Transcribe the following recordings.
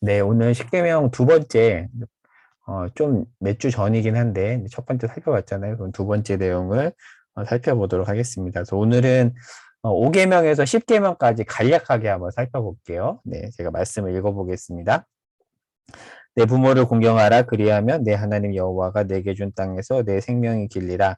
네, 오늘 십계명 두 번째, 좀 몇 주 전이긴 한데, 첫 번째 살펴봤잖아요. 그럼 두 번째 내용을 살펴보도록 하겠습니다. 그래서 오늘은 5계명에서 10계명까지 간략하게 한번 살펴볼게요. 네, 제가 말씀을 읽어보겠습니다. 내 부모를 공경하라. 그리하면 내 하나님 여호와가 내게 준 땅에서 내 생명이 길리라.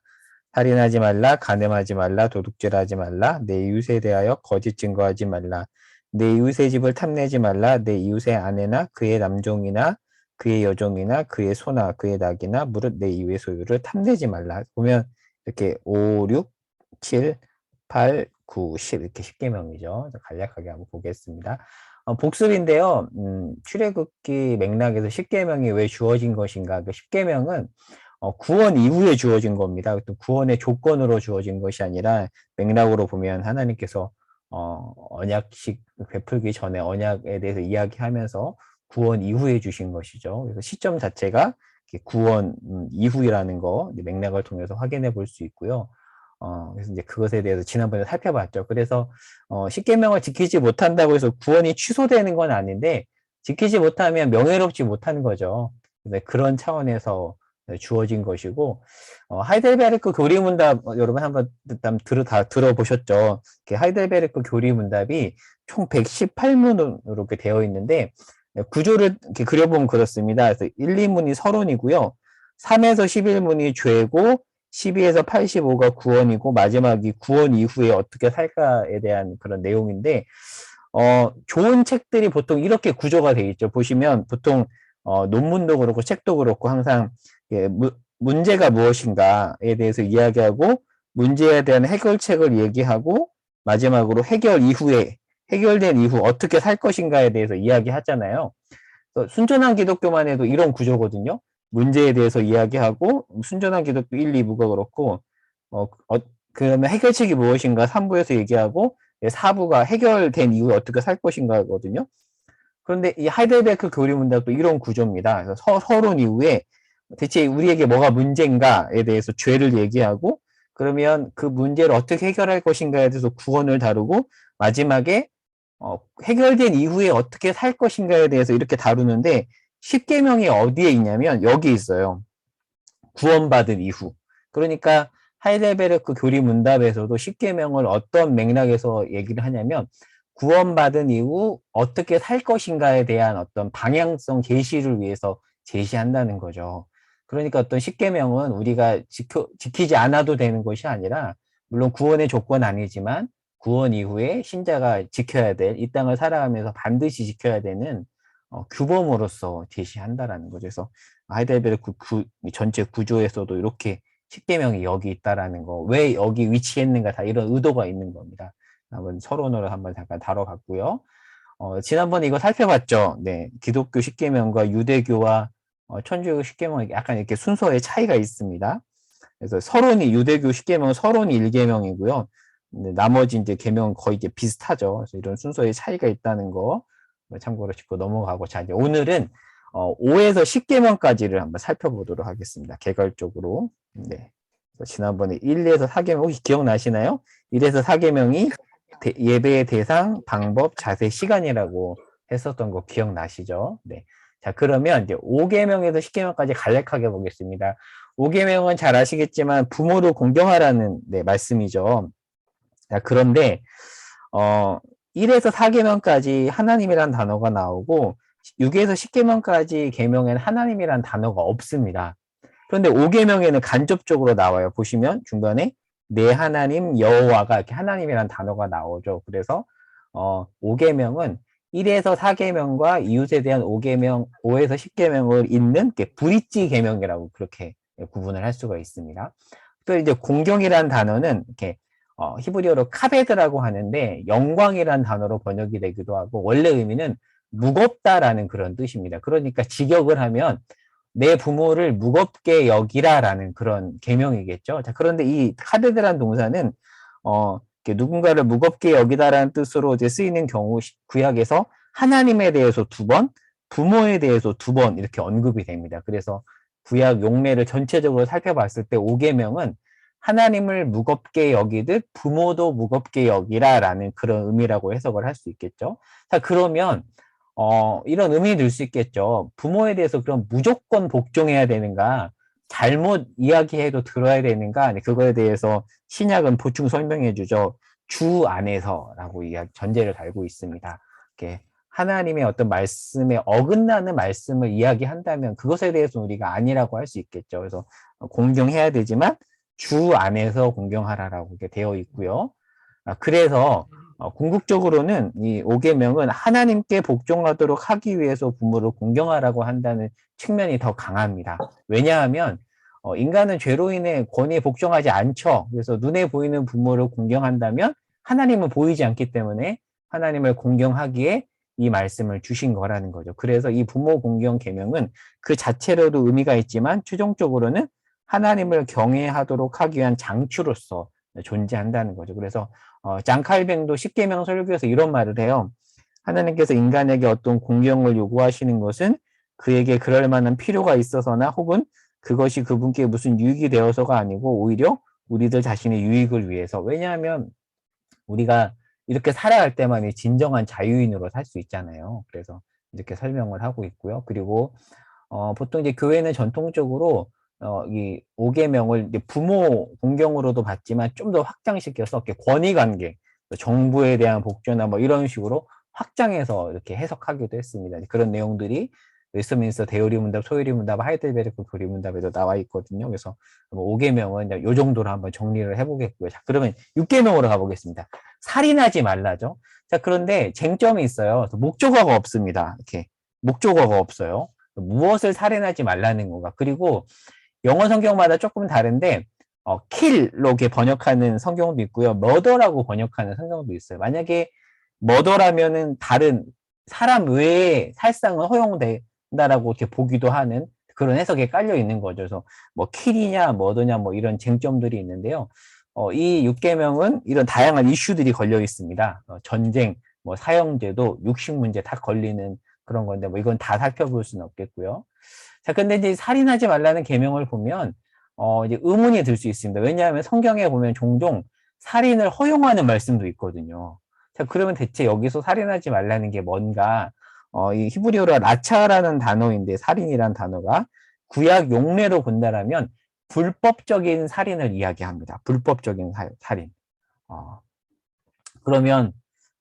살인하지 말라, 간음하지 말라, 도둑질하지 말라, 내 이웃에 대하여 거짓 증거하지 말라, 내 이웃의 집을 탐내지 말라, 내 이웃의 아내나 그의 남종이나 그의 여종이나 그의 소나 그의 낙이나 무릇 내 이웃의 소유를 탐내지 말라. 보면 이렇게 5, 6, 7, 8, 9, 10 이렇게 10계명이죠. 간략하게 한번 보겠습니다. 복습인데요. 출애굽기 맥락에서 10계명이 왜 주어진 것인가? 그 10계명은 구원 이후에 주어진 겁니다. 또 구원의 조건으로 주어진 것이 아니라 맥락으로 보면 하나님께서 언약식 베풀기 전에 언약에 대해서 이야기하면서 구원 이후에 주신 것이죠. 그래서 시점 자체가 구원 이후이라는 거 맥락을 통해서 확인해 볼 수 있고요. 그래서 이제 그것에 대해서 지난번에 살펴봤죠. 그래서 십계명을 지키지 못한다고 해서 구원이 취소되는 건 아닌데 지키지 못하면 명예롭지 못한 거죠. 그런 차원에서 주어진 것이고 하이델베르크 교리문답 여러분 한번 다 들어보셨죠? 하이델베르크 교리문답이 총 118문으로 이렇게 되어 있는데 구조를 이렇게 그려보면 그렇습니다. 그래서 1, 2문이 서론이고요. 3에서 11문이 죄고 12에서 85가 구원이고 마지막이 구원 이후에 어떻게 살까에 대한 그런 내용인데 좋은 책들이 보통 이렇게 구조가 되어 있죠. 보시면 보통 논문도 그렇고 책도 그렇고 항상 예, 문제가 무엇인가에 대해서 이야기하고 문제에 대한 해결책을 얘기하고 마지막으로 해결된 이후 어떻게 살 것인가에 대해서 이야기하잖아요. 순전한 기독교만 해도 이런 구조거든요. 문제에 대해서 이야기하고 순전한 기독교 1, 2부가 그렇고 그러면 해결책이 무엇인가 3부에서 얘기하고 4부가 해결된 이후에 어떻게 살 것인가거든요. 그런데 이 하이델베르크 교리문답도 이런 구조입니다. 그래서 서론 이후에 대체 우리에게 뭐가 문제인가에 대해서 죄를 얘기하고 그러면 그 문제를 어떻게 해결할 것인가에 대해서 구원을 다루고 마지막에 해결된 이후에 어떻게 살 것인가에 대해서 이렇게 다루는데 10계명이 어디에 있냐면 여기 있어요. 구원받은 이후. 그러니까 하이델베르크 교리문답에서도 10계명을 어떤 맥락에서 얘기를 하냐면 구원받은 이후 어떻게 살 것인가에 대한 어떤 방향성 제시를 위해서 제시한다는 거죠. 그러니까 어떤 10계명은 우리가 지키지 않아도 되는 것이 아니라 물론 구원의 조건 아니지만 구원 이후에 신자가 지켜야 될 이 땅을 살아가면서 반드시 지켜야 되는 규범으로서 제시한다라는 거죠. 그래서 하이델베르크 전체 구조에서도 이렇게 10계명이 여기 있다라는 거, 왜 여기 위치했는가 다 이런 의도가 있는 겁니다. 한번 서론으로 한번 잠깐 다뤄봤고요. 지난번에 이거 살펴봤죠. 네, 기독교 10계명과 유대교와 천주교 10계명 약간 이렇게 순서의 차이가 있습니다. 그래서 유대교 10계명은 서론이 1계명이고요. 나머지 이제 계명은 거의 이제 비슷하죠. 그래서 이런 순서의 차이가 있다는 거 참고로 짚고 넘어가고 자 이제 오늘은 5에서 10계명까지를 한번 살펴보도록 하겠습니다. 개괄적으로. 네. 지난번에 1에서 4계명 혹시 기억나시나요? 1에서 4계명이 예배의 대상, 방법, 자세, 시간이라고 했었던 거 기억나시죠? 네. 자, 그러면 이제 5계명에서 10계명까지 간략하게 보겠습니다. 5계명은 잘 아시겠지만 부모를 공경하라는 네, 말씀이죠. 자, 그런데 1에서 4계명까지 하나님이란 단어가 나오고 6에서 10계명까지 계명에는 하나님이란 단어가 없습니다. 그런데 5계명에는 간접적으로 나와요. 보시면 중간에 내 하나님 여호와가 이렇게 하나님이란 단어가 나오죠. 그래서 5계명은 1에서 4계명과 이웃에 대한 5계명, 5에서 10계명을 잇는 브릿지 계명이라고 그렇게 구분을 할 수가 있습니다. 또 이제 공경이란 단어는 이렇게 히브리어로 카베드라고 하는데 영광이란 단어로 번역이 되기도 하고 원래 의미는 무겁다라는 그런 뜻입니다. 그러니까 직역을 하면 내 부모를 무겁게 여기라라는 그런 계명이겠죠. 자, 그런데 이 카베드란 동사는 누군가를 무겁게 여기다라는 뜻으로 이제 쓰이는 경우 구약에서 하나님에 대해서 2번, 부모에 대해서 2번 이렇게 언급이 됩니다. 그래서 구약 용례를 전체적으로 살펴봤을 때 5계명은 하나님을 무겁게 여기듯 부모도 무겁게 여기라라는 그런 의미라고 해석을 할 수 있겠죠. 자, 그러면 이런 의미 들 수 있겠죠. 부모에 대해서 그럼 무조건 복종해야 되는가? 잘못 이야기해도 들어야 되는가? 그거에 대해서 신약은 보충 설명해 주죠. 주 안에서라고 이야기, 전제를 달고 있습니다. 이렇게 하나님의 어떤 말씀에 어긋나는 말씀을 이야기한다면 그것에 대해서 우리가 아니라고 할 수 있겠죠. 그래서 공경해야 되지만 주 안에서 공경하라라고 이렇게 되어 있고요. 그래서 궁극적으로는 이 5계명은 하나님께 복종하도록 하기 위해서 부모를 공경하라고 한다는 측면이 더 강합니다. 왜냐하면 인간은 죄로 인해 권위에 복종하지 않죠. 그래서 눈에 보이는 부모를 공경한다면 하나님은 보이지 않기 때문에 하나님을 공경하기에 이 말씀을 주신 거라는 거죠. 그래서 이 부모 공경 계명은 그 자체로도 의미가 있지만 최종적으로는 하나님을 경외하도록 하기 위한 장치로서 존재한다는 거죠. 그래서 장칼뱅도 십계명 설교에서 이런 말을 해요. 하나님께서 인간에게 어떤 공경을 요구하시는 것은 그에게 그럴 만한 필요가 있어서나 혹은 그것이 그분께 무슨 유익이 되어서가 아니고 오히려 우리들 자신의 유익을 위해서. 왜냐하면 우리가 이렇게 살아갈 때만이 진정한 자유인으로 살 수 있잖아요. 그래서 이렇게 설명을 하고 있고요. 그리고 보통 이제 교회는 전통적으로 이 5계명을 이제 부모 공경으로도 봤지만 좀 더 확장시켜서 이렇게 권위 관계, 정부에 대한 복종이나 뭐 이런 식으로 확장해서 이렇게 해석하기도 했습니다. 그런 내용들이 웨스트민스터 대요리 문답, 소요리 문답, 하이델베르크 교리 문답에도 나와 있거든요. 그래서 5계명은 요 정도로 한번 정리를 해보겠고요. 자, 그러면 6계명으로 가보겠습니다. 살인하지 말라죠. 자, 그런데 쟁점이 있어요. 목적어가 없습니다. 이렇게 목적어가 없어요. 무엇을 살인하지 말라는 건가. 그리고 영어 성경마다 조금 다른데 kill로 이렇게 번역하는 성경도 있고요. murder라고 번역하는 성경도 있어요. 만약에 murder라면은 다른 사람 외에 살상은 허용된다라고 이렇게 보기도 하는 그런 해석에 깔려 있는 거죠. 그래서 뭐 kill이냐 murder냐 뭐 이런 쟁점들이 있는데요. 이 6계명은 이런 다양한 이슈들이 걸려 있습니다. 전쟁, 뭐 사형제도, 육식 문제 다 걸리는 그런 건데 뭐 이건 다 살펴볼 수는 없겠고요. 자, 근데 이제 살인하지 말라는 계명을 보면 이제 의문이 들 수 있습니다. 왜냐하면 성경에 보면 종종 살인을 허용하는 말씀도 있거든요. 자, 그러면 대체 여기서 살인하지 말라는 게 뭔가? 이 히브리어로 라차라는 단어인데 살인이라는 단어가 구약 용례로 본다라면 불법적인 살인을 이야기합니다. 불법적인 살인. 그러면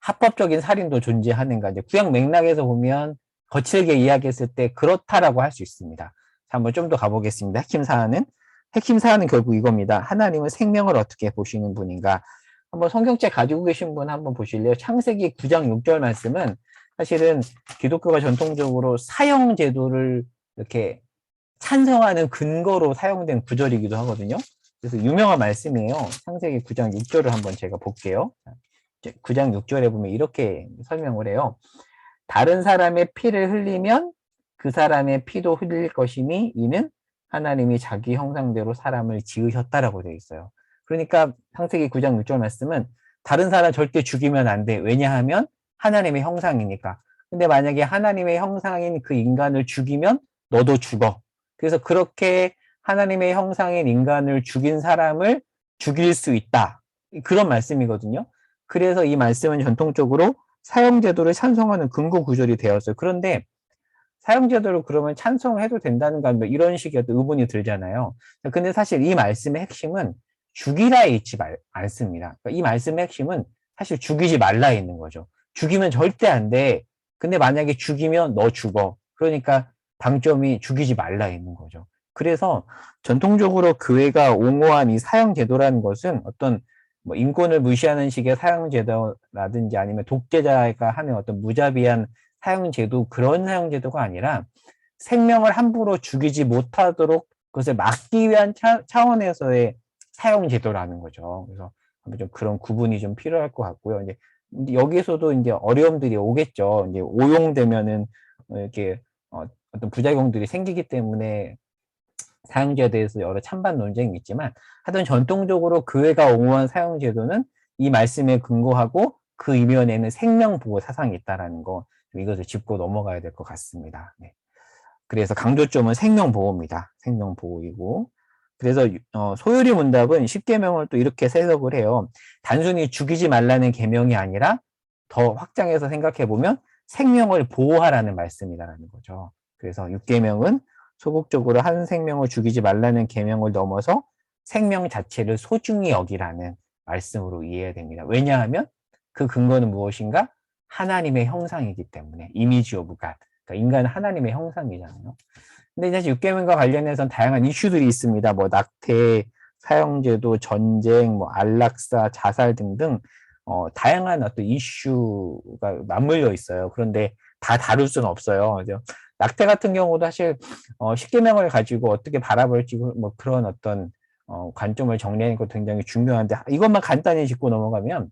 합법적인 살인도 존재하는가? 이제 구약 맥락에서 보면 거칠게 이야기했을 때 그렇다라고 할 수 있습니다. 자, 한번 좀 더 가보겠습니다. 핵심 사안은 결국 이겁니다. 하나님은 생명을 어떻게 보시는 분인가? 한번 성경책 가지고 계신 분 한번 보실래요? 창세기 9장 6절 말씀은 사실은 기독교가 전통적으로 사형 제도를 이렇게 찬성하는 근거로 사용된 구절이기도 하거든요. 그래서 유명한 말씀이에요. 창세기 9장 6절을 한번 제가 볼게요. 9장 6절에 보면 이렇게 설명을 해요. 다른 사람의 피를 흘리면 그 사람의 피도 흘릴 것이니 이는 하나님이 자기 형상대로 사람을 지으셨다라고 되어 있어요. 그러니까 창세기 9장 6절 말씀은 다른 사람 절대 죽이면 안 돼. 왜냐하면 하나님의 형상이니까. 근데 만약에 하나님의 형상인 그 인간을 죽이면 너도 죽어. 그래서 그렇게 하나님의 형상인 인간을 죽인 사람을 죽일 수 있다. 그런 말씀이거든요. 그래서 이 말씀은 전통적으로 사형제도를 찬성하는 근거 구절이 되었어요. 그런데 사형제도를 그러면 찬성해도 된다는가 뭐 이런 식의 의문이 들잖아요. 근데 사실 이 말씀의 핵심은 죽이라에 있지 않습니다. 그러니까 이 말씀의 핵심은 사실 죽이지 말라에 있는 거죠. 죽이면 절대 안 돼. 근데 만약에 죽이면 너 죽어. 그러니까 방점이 죽이지 말라에 있는 거죠. 그래서 전통적으로 교회가 옹호한 이 사형제도라는 것은 어떤 뭐 인권을 무시하는 식의 사형제도라든지 아니면 독재자가 하는 어떤 무자비한 사형제도 그런 사형제도가 아니라 생명을 함부로 죽이지 못하도록 그것을 막기 위한 차원에서의 사형제도라는 거죠. 그래서 좀 그런 구분이 좀 필요할 것 같고요. 이제 여기에서도 이제 어려움들이 오겠죠. 이제 오용되면은 이렇게 어떤 부작용들이 생기기 때문에 사형제에 대해서 여러 찬반 논쟁이 있지만 하여튼 전통적으로 교회가 옹호한 사형제도는 이 말씀에 근거하고 그 이면에는 생명보호 사상이 있다는 거 이것을 짚고 넘어가야 될 것 같습니다. 네. 그래서 강조점은 생명보호입니다. 생명보호이고 그래서 소요리 문답은 십계명을 또 이렇게 해석을 해요. 단순히 죽이지 말라는 계명이 아니라 더 확장해서 생각해 보면 생명을 보호하라는 말씀이라는 거죠. 그래서 6계명은 소극적으로 한 생명을 죽이지 말라는 계명을 넘어서 생명 자체를 소중히 여기라는 말씀으로 이해해야 됩니다. 왜냐하면 그 근거는 무엇인가? 하나님의 형상이기 때문에 이미지 오브 갓. 그러니까 인간은 하나님의 형상이잖아요. 근데 이제 6계명과 관련해서는 다양한 이슈들이 있습니다. 뭐 낙태, 사형제도, 전쟁, 뭐 안락사, 자살 등등 다양한 어떤 이슈가 맞물려 있어요. 그런데 다 다룰 수는 없어요. 낙태 같은 경우도 사실 10계명을 가지고 어떻게 바라볼지 뭐 그런 어떤 관점을 정리하는 것도 굉장히 중요한데 이것만 간단히 짚고 넘어가면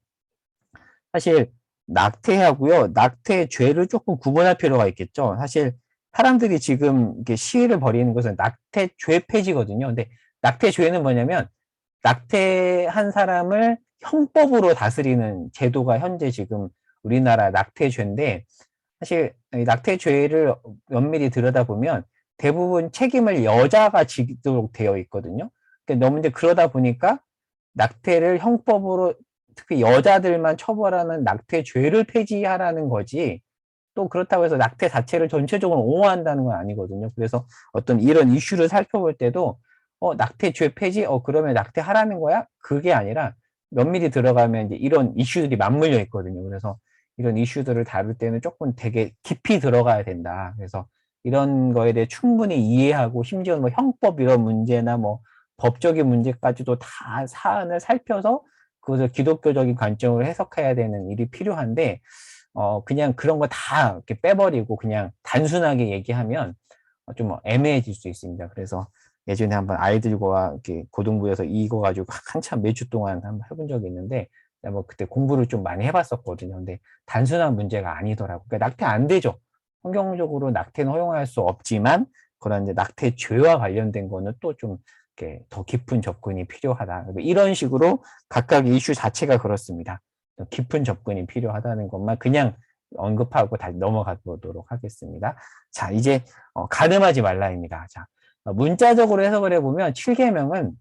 사실 낙태하고요. 낙태의 죄를 조금 구분할 필요가 있겠죠. 사실 사람들이 지금 이렇게 시위를 벌이는 것은 낙태죄 폐지거든요. 근데 낙태죄는 뭐냐면 낙태한 사람을 형법으로 다스리는 제도가 현재 지금 우리나라 낙태죄인데 사실 낙태죄를 면밀히 들여다보면 대부분 책임을 여자가 지도록 되어 있거든요. 너무 이제 그러다 보니까 낙태를 형법으로 특히 여자들만 처벌하는 낙태죄를 폐지하라는 거지 또 그렇다고 해서 낙태 자체를 전체적으로 옹호한다는 건 아니거든요. 그래서 어떤 이런 이슈를 살펴볼 때도 낙태죄 폐지? 그러면 낙태하라는 거야? 그게 아니라 면밀히 들어가면 이제 이런 이슈들이 맞물려 있거든요. 그래서 이런 이슈들을 다룰 때는 조금 되게 깊이 들어가야 된다. 그래서 이런 거에 대해 충분히 이해하고 심지어 뭐 형법 이런 문제나 뭐 법적인 문제까지도 다 사안을 살펴서 그것을 기독교적인 관점으로 해석해야 되는 일이 필요한데 그냥 그런 거 다 이렇게 빼버리고 그냥 단순하게 얘기하면 좀 애매해질 수 있습니다. 그래서 예전에 한번 아이들과 이렇게 고등부에서 이거 가지고 한참 몇 주 동안 한번 해본 적이 있는데 뭐 그때 공부를 좀 많이 해봤었거든요. 근데 단순한 문제가 아니더라고요. 그러니까 낙태 안 되죠. 환경적으로 낙태는 허용할 수 없지만 그런 이제 낙태죄와 관련된 거는 또 좀 이렇게 더 깊은 접근이 필요하다. 이런 식으로 각각 이슈 자체가 그렇습니다. 깊은 접근이 필요하다는 것만 그냥 언급하고 다시 넘어가 보도록 하겠습니다. 자, 이제 가늠하지 말라입니다. 자, 문자적으로 해석을 해보면 7계명은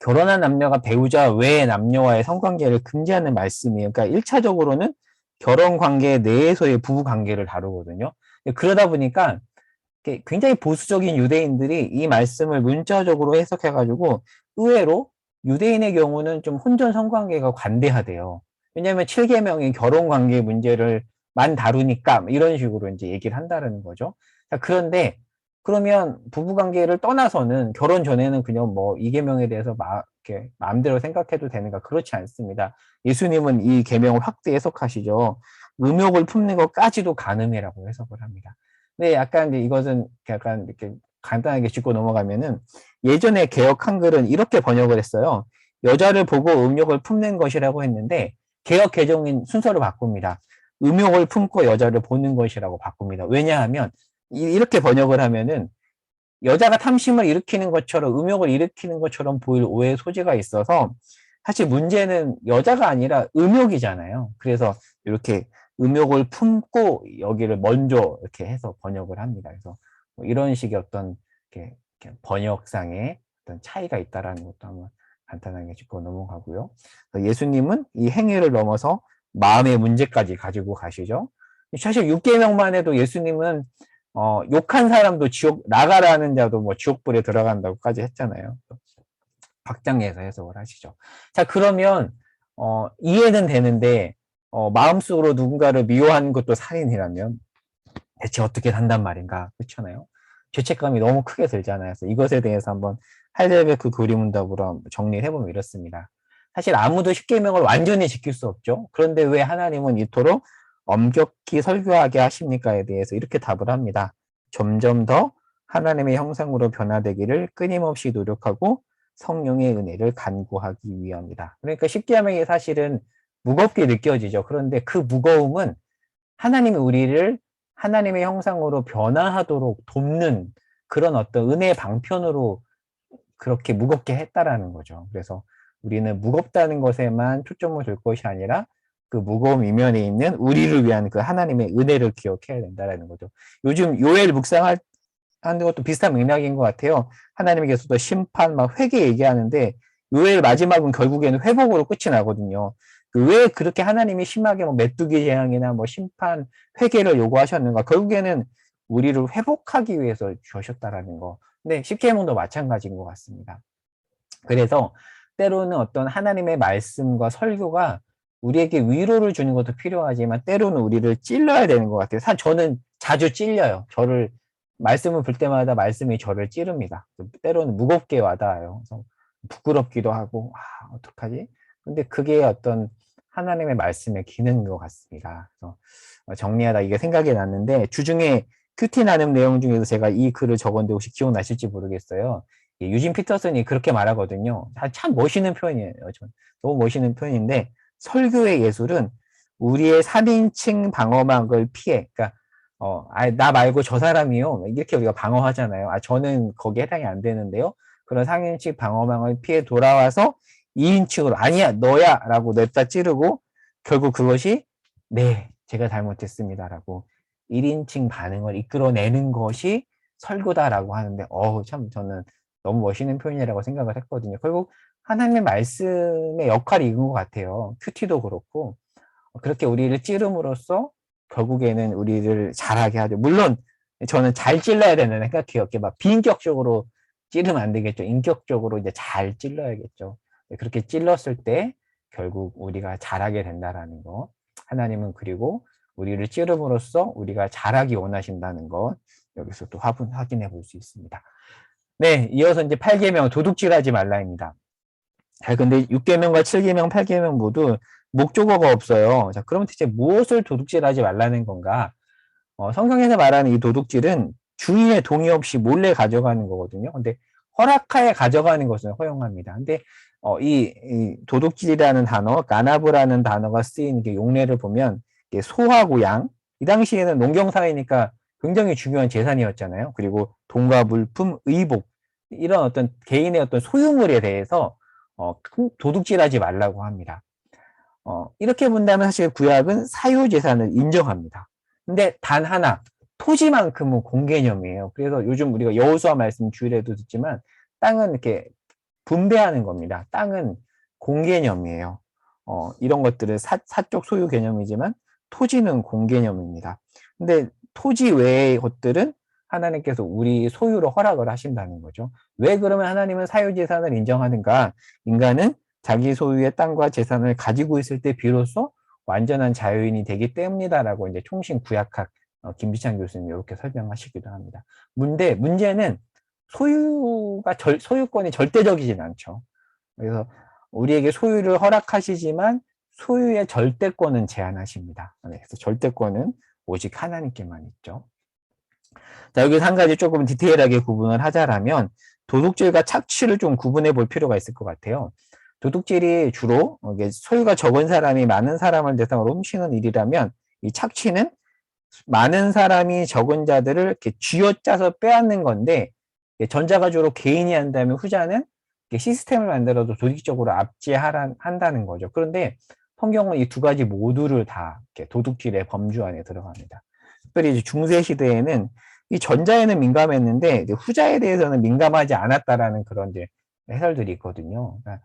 결혼한 남녀가 배우자 외의 남녀와의 성관계를 금지하는 말씀이에요. 그러니까 1차적으로는 결혼관계 내에서의 부부관계를 다루거든요. 그러다 보니까 굉장히 보수적인 유대인들이 이 말씀을 문자적으로 해석해가지고 의외로 유대인의 경우는 좀 혼전 성관계가 관대하대요. 왜냐하면 7계명이 결혼관계 문제를 만 다루니까 이런 식으로 이제 얘기를 한다는 거죠. 자, 그런데 그러면 부부관계를 떠나서는 결혼 전에는 그냥 뭐 이 계명에 대해서 이렇게 마음대로 생각해도 되는가? 그렇지 않습니다. 예수님은 이 계명을 확대 해석하시죠. 음욕을 품는 것까지도 간음이라고 해석을 합니다. 근데 약간 이제 이것은 약간 이렇게 간단하게 짚고 넘어가면은 예전에 개역 한글은 이렇게 번역을 했어요. 여자를 보고 음욕을 품는 것이라고 했는데 개역 개정인 순서를 바꿉니다. 음욕을 품고 여자를 보는 것이라고 바꿉니다. 왜냐하면 이렇게 번역을 하면은 여자가 탐심을 일으키는 것처럼 음욕을 일으키는 것처럼 보일 오해 소지가 있어서 사실 문제는 여자가 아니라 음욕이잖아요. 그래서 이렇게 음욕을 품고 여기를 먼저 이렇게 해서 번역을 합니다. 그래서 뭐 이런 식의 어떤 이렇게 번역상의 어떤 차이가 있다라는 것도 한번 간단하게 짚고 넘어가고요. 예수님은 이 행위를 넘어서 마음의 문제까지 가지고 가시죠. 사실 6계명만 해도 예수님은 욕한 사람도 지옥 나가라는 자도 뭐 지옥불에 들어간다고까지 했잖아요. 확장해서 해석을 하시죠. 자, 그러면 이해는 되는데 마음속으로 누군가를 미워하는 것도 살인이라면 대체 어떻게 산단 말인가? 그렇잖아요. 죄책감이 너무 크게 들잖아요. 그래서 이것에 대해서 한번 하이델베르크 교리문답으로 정리를 해보면 이렇습니다. 사실 아무도 10계명을 완전히 지킬 수 없죠. 그런데 왜 하나님은 이토록 엄격히 설교하게 하십니까에 대해서 이렇게 답을 합니다. 점점 더 하나님의 형상으로 변화되기를 끊임없이 노력하고 성령의 은혜를 간구하기 위함이다. 그러니까 10계명이 사실은 무겁게 느껴지죠. 그런데 그 무거움은 하나님이 우리를 하나님의 형상으로 변화하도록 돕는 그런 어떤 은혜의 방편으로 그렇게 무겁게 했다라는 거죠. 그래서 우리는 무겁다는 것에만 초점을 둘 것이 아니라 그 무거움 이면에 있는 우리를 위한 그 하나님의 은혜를 기억해야 된다라는 거죠. 요즘 요엘 묵상하는 것도 비슷한 맥락인 것 같아요. 하나님께서도 심판, 막 회개 얘기하는데 요엘 마지막은 결국에는 회복으로 끝이 나거든요. 왜 그렇게 하나님이 심하게 뭐 메뚜기 재앙이나 뭐 심판, 회개를 요구하셨는가? 결국에는 우리를 회복하기 위해서 주셨다라는 거. 근데 십계명도 마찬가지인 것 같습니다. 그래서 때로는 어떤 하나님의 말씀과 설교가 우리에게 위로를 주는 것도 필요하지만 때로는 우리를 찔러야 되는 것 같아요. 저는 자주 찔려요. 말씀을 볼 때마다 말씀이 저를 찌릅니다. 때로는 무겁게 와닿아요. 그래서 부끄럽기도 하고, 어떡하지? 근데 그게 어떤 하나님의 말씀의 기능인 것 같습니다. 그래서 정리하다 이게 생각이 났는데, 주중에 큐티 나눔 내용 중에서 제가 이 글을 적었는데 혹시 기억나실지 모르겠어요. 유진 피터슨이 그렇게 말하거든요. 참 멋있는 표현이에요. 너무 멋있는 표현인데, 설교의 예술은 우리의 3인칭 방어막을 피해, 그러니까 나 말고 저 사람이요. 이렇게 우리가 방어하잖아요. 저는 거기에 해당이 안 되는데요. 그런 3인칭 방어막을 피해 돌아와서 2인칭으로, 아니야, 너야! 라고 냈다 찌르고, 결국 그것이, 네, 제가 잘못했습니다. 라고 1인칭 반응을 이끌어내는 것이 설교다라고 하는데, 참 저는 너무 멋있는 표현이라고 생각을 했거든요. 결국 하나님의 말씀의 역할이 이건 것 같아요. 큐티도 그렇고, 그렇게 우리를 찌름으로써 결국에는 우리를 잘하게 하죠. 물론 저는 잘 찔러야 되는 생각해요. 막 비인격적으로 찌르면 안 되겠죠. 인격적으로 이제 잘 찔러야겠죠. 그렇게 찔렀을 때 결국 우리가 잘하게 된다라는 거. 하나님은 그리고 우리를 찌름으로써 우리가 잘하기 원하신다는 것. 여기서 또 확인해 볼 수 있습니다. 네, 이어서 이제 8계명 도둑질하지 말라입니다. 자, 근데 6계명과 7계명, 8계명 모두 목적어가 없어요. 자, 그러면 대체 무엇을 도둑질하지 말라는 건가? 성경에서 말하는 이 도둑질은 주인의 동의 없이 몰래 가져가는 거거든요. 근데 허락하에 가져가는 것은 허용합니다. 근데 이 도둑질이라는 단어, 가나브라는 단어가 쓰인 게 용례를 보면 소하고 양, 이 당시에는 농경사회니까 굉장히 중요한 재산이었잖아요. 그리고 돈과 물품, 의복, 이런 어떤 개인의 어떤 소유물에 대해서 도둑질하지 말라고 합니다. 이렇게 본다면 사실 구약은 사유재산을 인정합니다. 근데 단 하나, 토지만큼은 공개념이에요. 그래서 요즘 우리가 여호수아 말씀 주일에도 듣지만 땅은 이렇게 분배하는 겁니다. 땅은 공개념이에요. 이런 것들은 사적 소유 개념이지만 토지는 공개념입니다. 근데 토지 외의 것들은 하나님께서 우리 소유로 허락을 하신다는 거죠. 왜 그러면 하나님은 사유재산을 인정하는가? 인간은 자기 소유의 땅과 재산을 가지고 있을 때 비로소 완전한 자유인이 되기 때문이다라고 이제 총신 구약학 김비찬 교수님 이렇게 설명하시기도 합니다. 문제는 소유권이 절대적이진 않죠. 그래서 우리에게 소유를 허락하시지만 소유의 절대권은 제한하십니다. 그래서 절대권은 오직 하나님께만 있죠. 자, 여기서 한 가지 조금 디테일하게 구분을 하자라면 도둑질과 착취를 좀 구분해 볼 필요가 있을 것 같아요. 도둑질이 주로 소유가 적은 사람이 많은 사람을 대상으로 훔치는 일이라면 이 착취는 많은 사람이 적은 자들을 이렇게 쥐어짜서 빼앗는 건데 전자가 주로 개인이 한다면 후자는 시스템을 만들어도 조직적으로 한다는 거죠. 그런데 성경은 이 두 가지 모두를 다 도둑질의 범주 안에 들어갑니다. 특별히 중세 시대에는 이 전자에는 민감했는데 후자에 대해서는 민감하지 않았다라는 그런 이제 해설들이 있거든요. 그러니까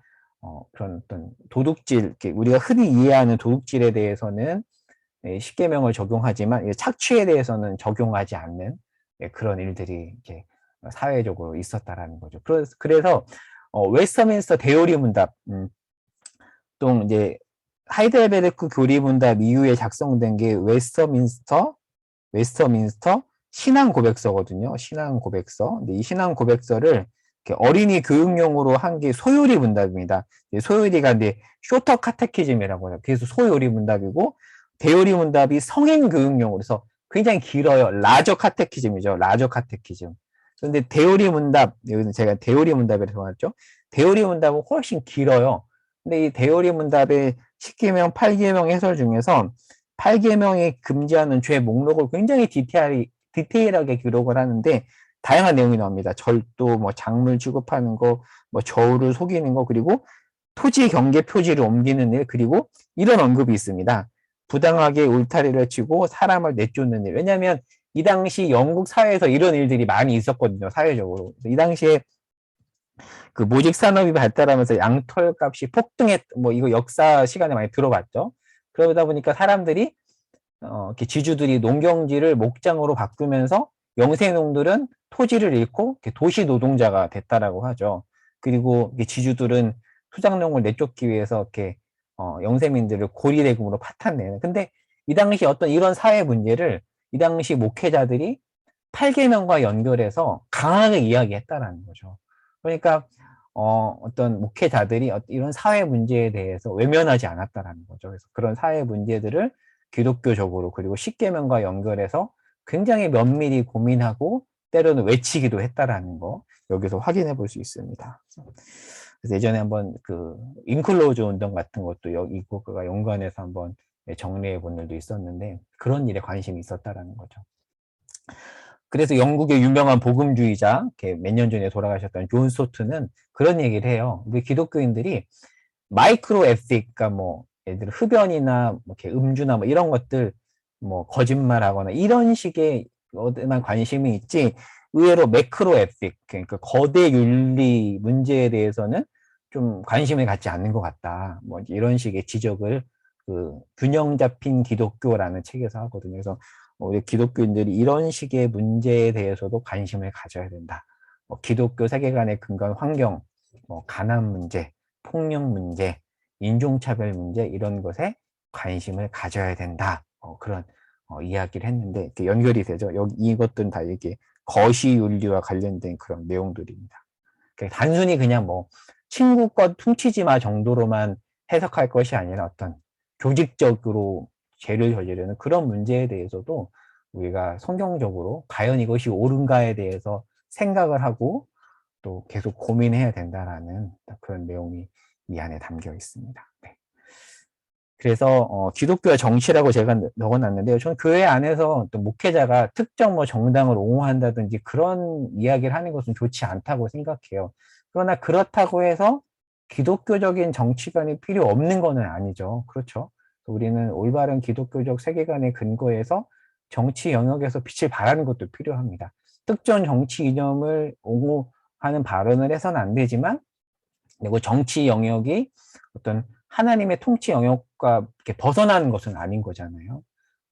그런 어떤 도둑질, 우리가 흔히 이해하는 도둑질에 대해서는 십계명을 적용하지만 착취에 대해서는 적용하지 않는 그런 일들이 이렇게 사회적으로 있었다라는 거죠. 그래서 웨스터민스터 대요리 문답, 또 이제 하이델베르크 교리 문답 이후에 작성된 게 웨스터민스터 신앙 고백서거든요. 신앙 고백서. 근데 이 신앙 고백서를 어린이 교육용으로 한 게 소요리 문답입니다. 소요리가 이제 쇼터 카테키즘이라고 해요. 그래서 소요리 문답이고 대요리 문답이 성인 교육용으로 그래서 굉장히 길어요. 라저 카테키즘이죠. 라저 카테키즘. 그런데 대요리 문답, 여기서 제가 대요리 문답이라고 적었죠. 대요리 문답은 훨씬 길어요. 근데 이 대요리 문답의 10계명, 8계명 해설 중에서 8계명이 금지하는 죄 목록을 굉장히 디테일하게 기록을 하는데 다양한 내용이 나옵니다. 절도, 뭐 작물 취급하는 거, 뭐 저울을 속이는 거, 그리고 토지 경계 표지를 옮기는 일, 그리고 이런 언급이 있습니다. 부당하게 울타리를 치고 사람을 내쫓는 일. 왜냐하면 이 당시 영국 사회에서 이런 일들이 많이 있었거든요. 사회적으로. 이 당시에 그 모직 산업이 발달하면서 양털 값이 폭등했, 뭐 이거 역사 시간에 많이 들어봤죠. 그러다 보니까 사람들이 이렇게 지주들이 농경지를 목장으로 바꾸면서 영세농들은 토지를 잃고 도시 노동자가 됐다라고 하죠. 그리고 지주들은 수장농을 내쫓기 위해서 이렇게 영세민들을 고리대금으로 파탄내는. 근데 이 당시 어떤 이런 사회 문제를 이 당시 목회자들이 8계명과 연결해서 강하게 이야기했다라는 거죠. 그러니까 어떤 목회자들이 이런 사회 문제에 대해서 외면하지 않았다라는 거죠. 그래서 그런 사회 문제들을 기독교적으로 그리고 십계명과 연결해서 굉장히 면밀히 고민하고 때로는 외치기도 했다라는 거 여기서 확인해 볼 수 있습니다. 그래서 예전에 한번 그 인클로즈 운동 같은 것도 이거가 연관해서 한번 정리해 본 일도 있었는데 그런 일에 관심이 있었다라는 거죠. 그래서 영국의 유명한 복음주의자, 몇 년 전에 돌아가셨던 존 스토트는 그런 얘기를 해요. 우리 기독교인들이 마이크로 에틱, 그러니까 뭐 예를 들어 흡연이나 뭐 이렇게 음주나 뭐 이런 것들 뭐 거짓말하거나 이런 식의 것에만 관심이 있지 의외로 매크로 에틱, 그러니까 거대 윤리 문제에 대해서는 좀 관심을 갖지 않는 것 같다. 뭐 이런 식의 지적을 그 균형 잡힌 기독교라는 책에서 하거든요. 그래서 우리 기독교인들이 이런 식의 문제에 대해서도 관심을 가져야 된다. 기독교 세계관의 근간 환경, 가난 문제, 폭력 문제, 인종차별 문제 이런 것에 관심을 가져야 된다. 그런 이야기를 했는데 이렇게 연결이 되죠. 여기 이것들은 다 이게 거시윤리와 관련된 그런 내용들입니다. 그러니까 단순히 그냥 뭐 친구껏 훔치지 마 정도로만 해석할 것이 아니라 어떤 조직적으로 죄를 저지르는 그런 문제에 대해서도 우리가 성경적으로 과연 이것이 옳은가에 대해서 생각을 하고 또 계속 고민해야 된다라는 그런 내용이 이 안에 담겨 있습니다. 네. 그래서 기독교의 정치라고 제가 적어놨는데요. 저는 교회 안에서 또 목회자가 특정 뭐 정당을 옹호한다든지 그런 이야기를 하는 것은 좋지 않다고 생각해요. 그러나 그렇다고 해서 기독교적인 정치관이 필요 없는 것은 아니죠. 그렇죠. 우리는 올바른 기독교적 세계관의 근거에서 정치 영역에서 빛을 발하는 것도 필요합니다. 특정 정치 이념을 옹호하는 발언을 해서는 안 되지만 그리고 정치 영역이 어떤 하나님의 통치 영역과 이렇게 벗어나는 것은 아닌 거잖아요.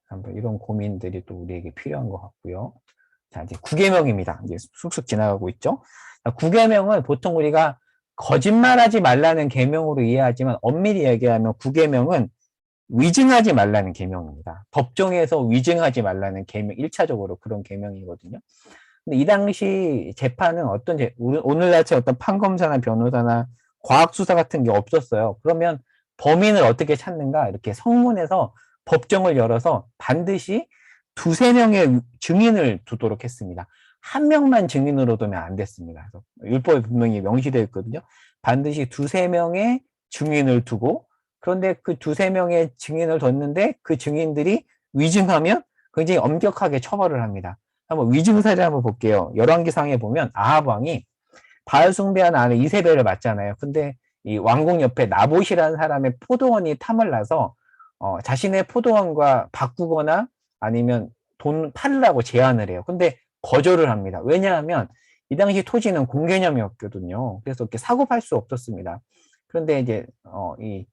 한번 이런 고민들이 또 우리에게 필요한 것 같고요. 자, 이제 9계명입니다. 이제 쑥쑥 지나가고 있죠. 9계명은 보통 우리가 거짓말하지 말라는 계명으로 이해하지만 엄밀히 얘기하면 9계명은 위증하지 말라는 계명입니다. 법정에서 위증하지 말라는 계명, 1차적으로 그런 계명이거든요. 근데 이 당시 재판은 오늘날처럼 어떤 판검사나 변호사나 과학수사 같은 게 없었어요. 그러면 범인을 어떻게 찾는가? 이렇게 성문에서 법정을 열어서 반드시 두세 명의 증인을 두도록 했습니다. 한 명만 증인으로 두면 안 됐습니다. 그래서 율법에 분명히 명시되어 있거든요. 반드시 두세 명의 증인을 두고 그런데 그 두세 명의 증인을 뒀는데 그 증인들이 위증하면 굉장히 엄격하게 처벌을 합니다. 한번 위증 사례 한번 볼게요. 열왕기상에 보면 아합 왕이 바알 숭배하는 아내 이세벨을 맞잖아요. 근데 이 왕궁 옆에 나봇이라는 사람의 포도원이 탐을 나서 자신의 포도원과 바꾸거나 아니면 돈 팔으라고 제안을 해요. 근데 거절을 합니다. 왜냐하면 이 당시 토지는 공개념이었거든요. 그래서 이렇게 사고 팔 수 없었습니다. 그런데 이제 이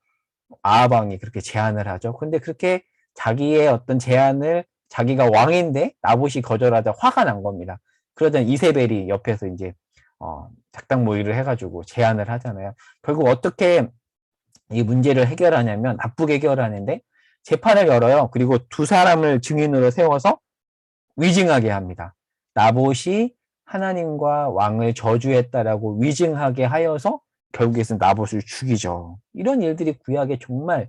아합 왕이 그렇게 제안을 하죠. 근데 그렇게 자기의 어떤 제안을 자기가 왕인데 나봇이 거절하자 화가 난 겁니다. 그러자 이세벨이 옆에서 이제 작당 모의를 해가지고 제안을 하잖아요. 결국 어떻게 이 문제를 해결하냐면 나쁘게 해결하는데 재판을 열어요. 그리고 두 사람을 증인으로 세워서 위증하게 합니다. 나봇이 하나님과 왕을 저주했다라고 위증하게 하여서 결국에는 나봇을 죽이죠. 이런 일들이 구약에 정말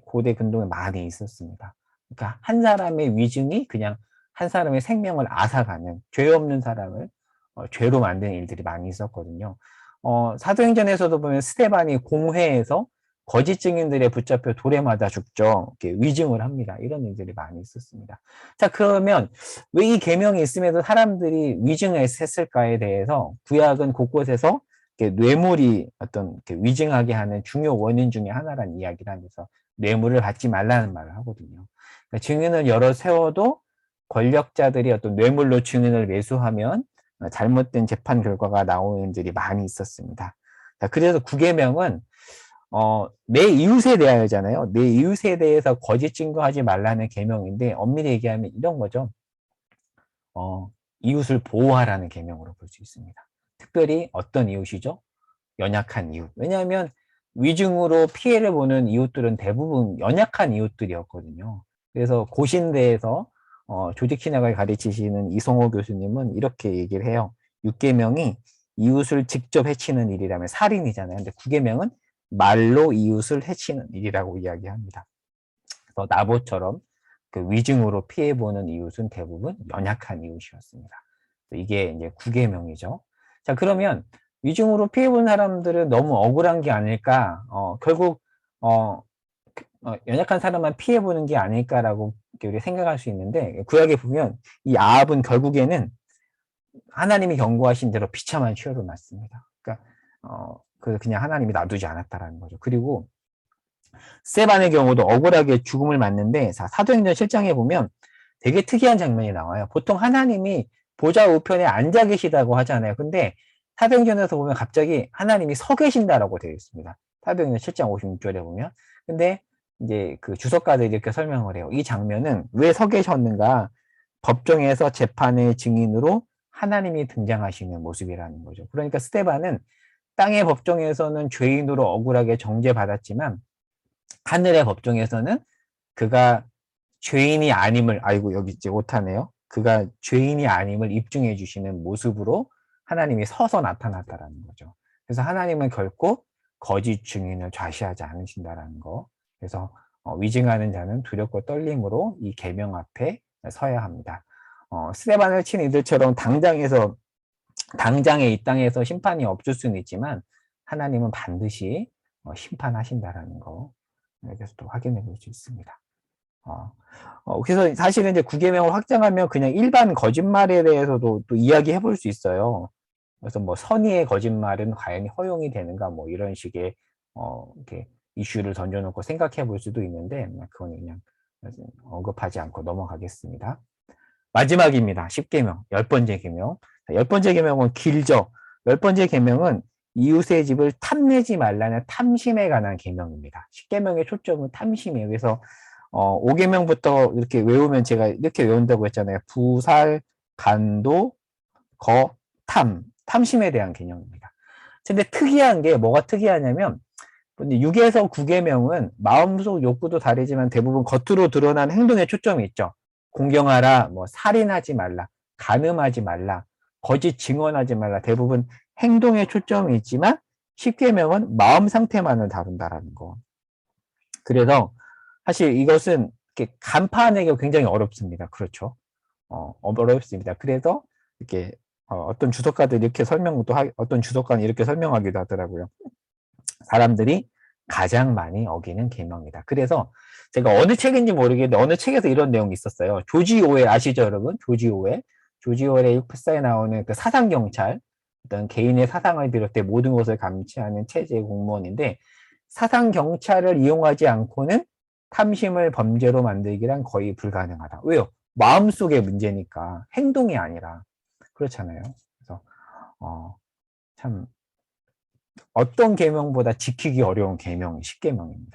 고대 근동에 많이 있었습니다. 그러니까 한 사람의 위증이 그냥 한 사람의 생명을 앗아가는 죄 없는 사람을 죄로 만드는 일들이 많이 있었거든요. 사도행전에서도 보면 스테반이 공회에서 거짓 증인들에 붙잡혀 돌에 맞아 죽죠. 이렇게 위증을 합니다. 이런 일들이 많이 있었습니다. 자, 그러면 왜 이 계명이 있음에도 사람들이 위증을 했을까에 대해서 구약은 곳곳에서 뇌물이 어떤 위증하게 하는 중요 원인 중에 하나라는 이야기를 하면서 뇌물을 받지 말라는 말을 하거든요. 그러니까 증인을 여러 세워도 권력자들이 어떤 뇌물로 증인을 매수하면 잘못된 재판 결과가 나오는 일들이 많이 있었습니다. 자, 그래서 9계명은 내 이웃에 대하여잖아요. 내 이웃에 대해서 거짓 증거하지 말라는 계명인데 엄밀히 얘기하면 이런 거죠. 이웃을 보호하라는 계명으로 볼 수 있습니다. 특별히 어떤 이웃이죠? 연약한 이웃. 왜냐하면 위증으로 피해를 보는 이웃들은 대부분 연약한 이웃들이었거든요. 그래서 고신대에서 조직신학을 가르치시는 이성호 교수님은 이렇게 얘기를 해요. 6계명이 이웃을 직접 해치는 일이라면 살인이잖아요. 근데 9계명은 말로 이웃을 해치는 일이라고 이야기합니다. 그래서 나보처럼 그 위증으로 피해보는 이웃은 대부분 연약한 이웃이었습니다. 이게 이제 9계명이죠. 자, 그러면 위증으로 피해본 사람들은 너무 억울한 게 아닐까? 결국 연약한 사람만 피해보는 게 아닐까라고 우리 생각할 수 있는데 구약에 보면 이 아합은 결국에는 하나님이 경고하신 대로 비참한 취업을 맞습니다. 그러니까 그냥 하나님이 놔두지 않았다라는 거죠. 그리고 스테반의 경우도 억울하게 죽음을 맞는데 사도행전 7장에 보면 되게 특이한 장면이 나와요. 보통 하나님이 보좌 우편에 앉아 계시다고 하잖아요. 근데 사도행전에서 보면 갑자기 하나님이 서 계신다라고 되어 있습니다. 사도행전 7장 56절에 보면. 근데 이제 그 주석가들이 이렇게 설명을 해요. 이 장면은 왜 서 계셨는가? 법정에서 재판의 증인으로 하나님이 등장하시는 모습이라는 거죠. 그러니까 스테반은 땅의 법정에서는 죄인으로 억울하게 정죄받았지만 하늘의 법정에서는 그가 죄인이 아님을, 아이고 여기 이제 오타네요. 그가 죄인이 아님을 입증해 주시는 모습으로 하나님이 서서 나타났다라는 거죠. 그래서 하나님은 결코 거짓 증인을 좌시하지 않으신다라는 거. 그래서 위증하는 자는 두렵고 떨림으로 이 계명 앞에 서야 합니다. 스테반을 친 이들처럼 당장에 이 땅에서 심판이 없을 수는 있지만 하나님은 반드시 심판하신다라는 거. 여기서 또 확인해 볼 수 있습니다. 그래서 사실은 이제 9계명을 확장하면 그냥 일반 거짓말에 대해서도 또 이야기해 볼 수 있어요. 그래서 뭐 선의의 거짓말은 과연 허용이 되는가 뭐 이런 식의 이렇게 이슈를 던져놓고 생각해 볼 수도 있는데 그건 그냥 언급하지 않고 넘어가겠습니다. 마지막입니다. 10계명, 10번째 계명. 10번째 계명은 길죠. 10번째 계명은 이웃의 집을 탐내지 말라는 탐심에 관한 계명입니다. 10계명의 초점은 탐심이에요. 그래서 5계명부터 이렇게 외우면 제가 이렇게 외운다고 했잖아요. 부살, 간도, 탐심에 대한 개념입니다. 근데 특이한 게 뭐가 특이하냐면 6에서 9계명은 마음속 욕구도 다르지만 대부분 겉으로 드러난 행동에 초점이 있죠. 공경하라, 뭐 살인하지 말라, 간음하지 말라, 거짓 증언하지 말라. 대부분 행동에 초점이 있지만 10계명은 마음 상태만을 다룬다라는 거. 그래서 사실 이것은 이렇게 간파하기가 굉장히 어렵습니다. 그렇죠? 어렵습니다. 그래서 이렇게 어떤 주석가들이 이렇게 어떤 주석가는 이렇게 설명하기도 하더라고요. 사람들이 가장 많이 어기는 계명이다. 그래서 제가 어느 책인지 모르겠는데 어느 책에서 이런 내용이 있었어요. 조지 오웰 아시죠, 여러분? 조지 오웰. 조지 오웰의 6사에 나오는 그 사상 경찰, 어떤 개인의 사상을 비롯해 모든 것을 감시하는 체제의 공무원인데 사상 경찰을 이용하지 않고는 탐심을 범죄로 만들기란 거의 불가능하다. 왜요? 마음속의 문제니까 행동이 아니라 그렇잖아요. 그래서 참 어떤 계명보다 지키기 어려운 계명이 10계명입니다.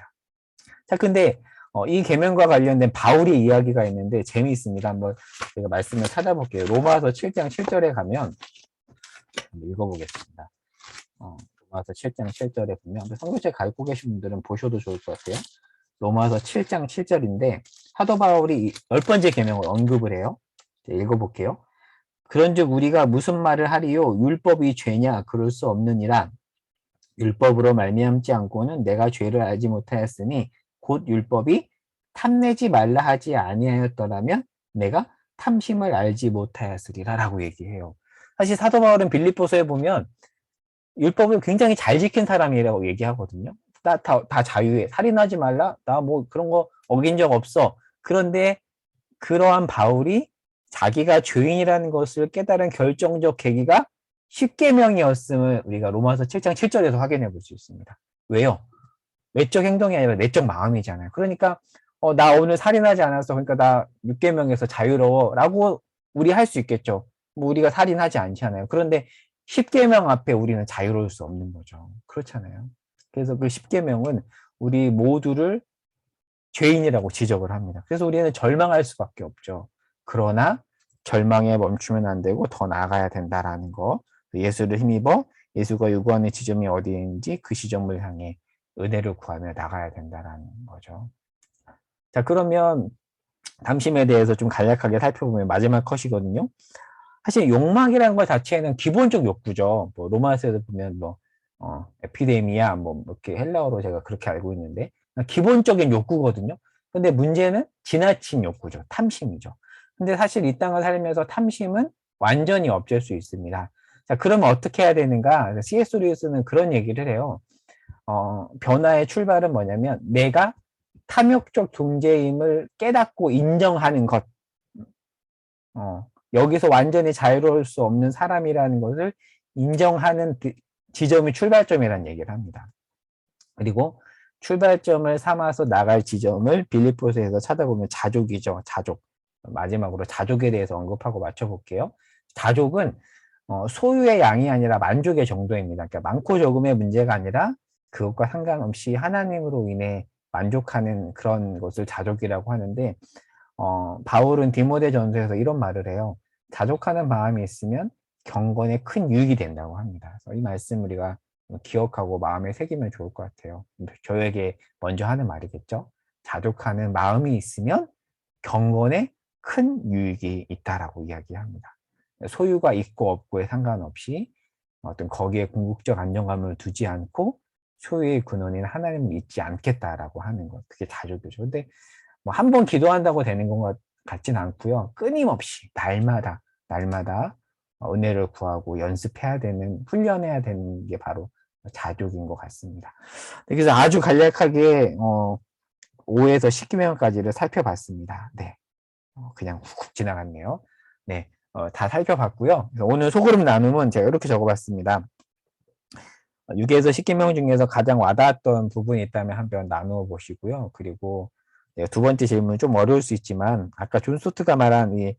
자, 근데 이 계명과 관련된 바울의 이야기가 있는데 재미있습니다. 한번 제가 말씀을 찾아볼게요. 로마서 7장 7절에 가면 한번 읽어보겠습니다. 로마서 7장 7절에 보면 성경책 갖고 계신 분들은 보셔도 좋을 것 같아요. 로마서 7장 7절인데 사도 바울이 10번째 계명을 언급을 해요. 읽어볼게요. 그런즉 우리가 무슨 말을 하리요? 율법이 죄냐? 그럴 수 없느니라. 율법으로 말미암지 않고는 내가 죄를 알지 못하였으니 곧 율법이 탐내지 말라 하지 아니하였더라면 내가 탐심을 알지 못하였으리라 라고 얘기해요. 사실 사도 바울은 빌립보서에 보면 율법을 굉장히 잘 지킨 사람이라고 얘기하거든요. 다 자유해. 살인하지 말라. 나 뭐 그런 거 어긴 적 없어. 그런데 그러한 바울이 자기가 죄인이라는 것을 깨달은 결정적 계기가 10계명이었음을 우리가 로마서 7장 7절에서 확인해 볼 수 있습니다. 왜요? 외적 행동이 아니라 내적 마음이잖아요. 그러니까 나 오늘 살인하지 않았어. 그러니까 나 6계명에서 자유로워 라고 우리 할 수 있겠죠. 뭐 우리가 살인하지 않잖아요. 그런데 10계명 앞에 우리는 자유로울 수 없는 거죠. 그렇잖아요. 그래서 그 10계명은 우리 모두를 죄인이라고 지적을 합니다. 그래서 우리는 절망할 수밖에 없죠. 그러나 절망에 멈추면 안 되고 더 나아가야 된다라는 거. 예수를 힘입어 예수가 요구하는 지점이 어디인지 그 지점을 향해 은혜를 구하며 나가야 된다라는 거죠. 자, 그러면 담심에 대해서 좀 간략하게 살펴보면 마지막 컷이거든요. 사실 욕망이라는 것 자체는 기본적 욕구죠. 뭐 로마서에서 보면 뭐 에피데미아 뭐 이렇게 헬라어로 제가 그렇게 알고 있는데 기본적인 욕구거든요. 근데 문제는 지나친 욕구죠. 탐심이죠. 근데 사실 이 땅을 살면서 탐심은 완전히 없앨 수 있습니다. 자, 그러면 어떻게 해야 되는가? C.S. 루이스는 그런 얘기를 해요. 변화의 출발은 뭐냐면 내가 탐욕적 존재임을 깨닫고 인정하는 것. 여기서 완전히 자유로울 수 없는 사람이라는 것을 인정하는 지점이 출발점이라는 얘기를 합니다. 그리고 출발점을 삼아서 나갈 지점을 빌립보서에서 찾아보면 자족이죠. 자족. 마지막으로 자족에 대해서 언급하고 맞춰볼게요. 자족은 소유의 양이 아니라 만족의 정도입니다. 그러니까 많고 적음의 문제가 아니라 그것과 상관없이 하나님으로 인해 만족하는 그런 것을 자족이라고 하는데 바울은 디모데 전서에서 이런 말을 해요. 자족하는 마음이 있으면 경건에 큰 유익이 된다고 합니다. 그래서 이 말씀 우리가 기억하고 마음에 새기면 좋을 것 같아요. 저에게 먼저 하는 말이겠죠. 자족하는 마음이 있으면 경건에 큰 유익이 있다라고 이야기합니다. 소유가 있고 없고에 상관없이 어떤 거기에 궁극적 안정감을 두지 않고 소유의 근원인 하나님을 잊지 않겠다라고 하는 것. 그게 자족이죠. 근데 뭐 한 번 기도한다고 되는 것 같진 않고요. 끊임없이 날마다 은혜를 구하고 연습해야 되는, 훈련해야 되는 게 바로 자족인 것 같습니다. 그래서 아주 간략하게 5에서 10계명까지를 살펴봤습니다. 네, 그냥 훅훅 지나갔네요. 네, 다 살펴봤고요. 오늘 소그룹 나눔은 제가 이렇게 적어봤습니다. 6에서 10계명 중에서 가장 와닿았던 부분이 있다면 한번 나누어 보시고요. 그리고 두 번째 질문은 좀 어려울 수 있지만 아까 존 스토트가 말한 이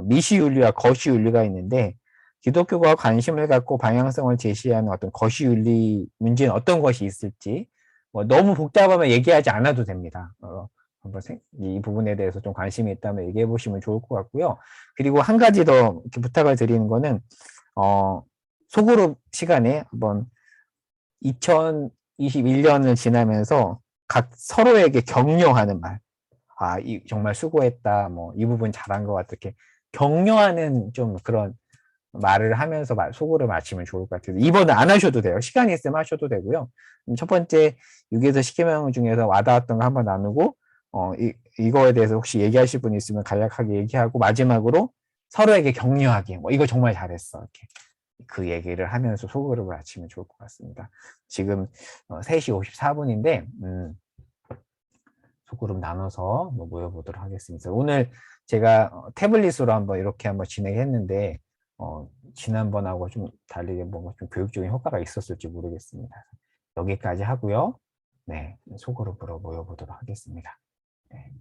미시윤리와 거시윤리가 있는데 기독교가 관심을 갖고 방향성을 제시하는 어떤 거시윤리 문제는 어떤 것이 있을지 뭐 너무 복잡하면 얘기하지 않아도 됩니다. 한번 이 부분에 대해서 좀 관심이 있다면 얘기해 보시면 좋을 것 같고요. 그리고 한 가지 더 이렇게 부탁을 드리는 거는 소그룹 시간에 한번 2021년을 지나면서 각 서로에게 격려하는 말. 정말 수고했다. 뭐, 이 부분 잘한 것 같아. 이렇게 격려하는 좀 그런 말을 하면서 소그룹을 마치면 좋을 것 같아요. 이번은 안 하셔도 돼요. 시간이 있으면 하셔도 되고요. 첫 번째 6에서 10계명 중에서 와닿았던 거 한번 나누고, 이거에 대해서 혹시 얘기하실 분 있으면 간략하게 얘기하고, 마지막으로 서로에게 격려하기. 뭐, 이거 정말 잘했어. 이렇게. 그 얘기를 하면서 소그룹을 마치면 좋을 것 같습니다. 지금 3시 54분인데 소그룹 나눠서 모여보도록 하겠습니다. 오늘 제가 태블릿으로 한번 이렇게 한번 진행했는데 지난번하고 좀 다르게 뭔가 좀 교육적인 효과가 있었을지 모르겠습니다. 여기까지 하고요. 네, 소그룹으로 모여보도록 하겠습니다. 네.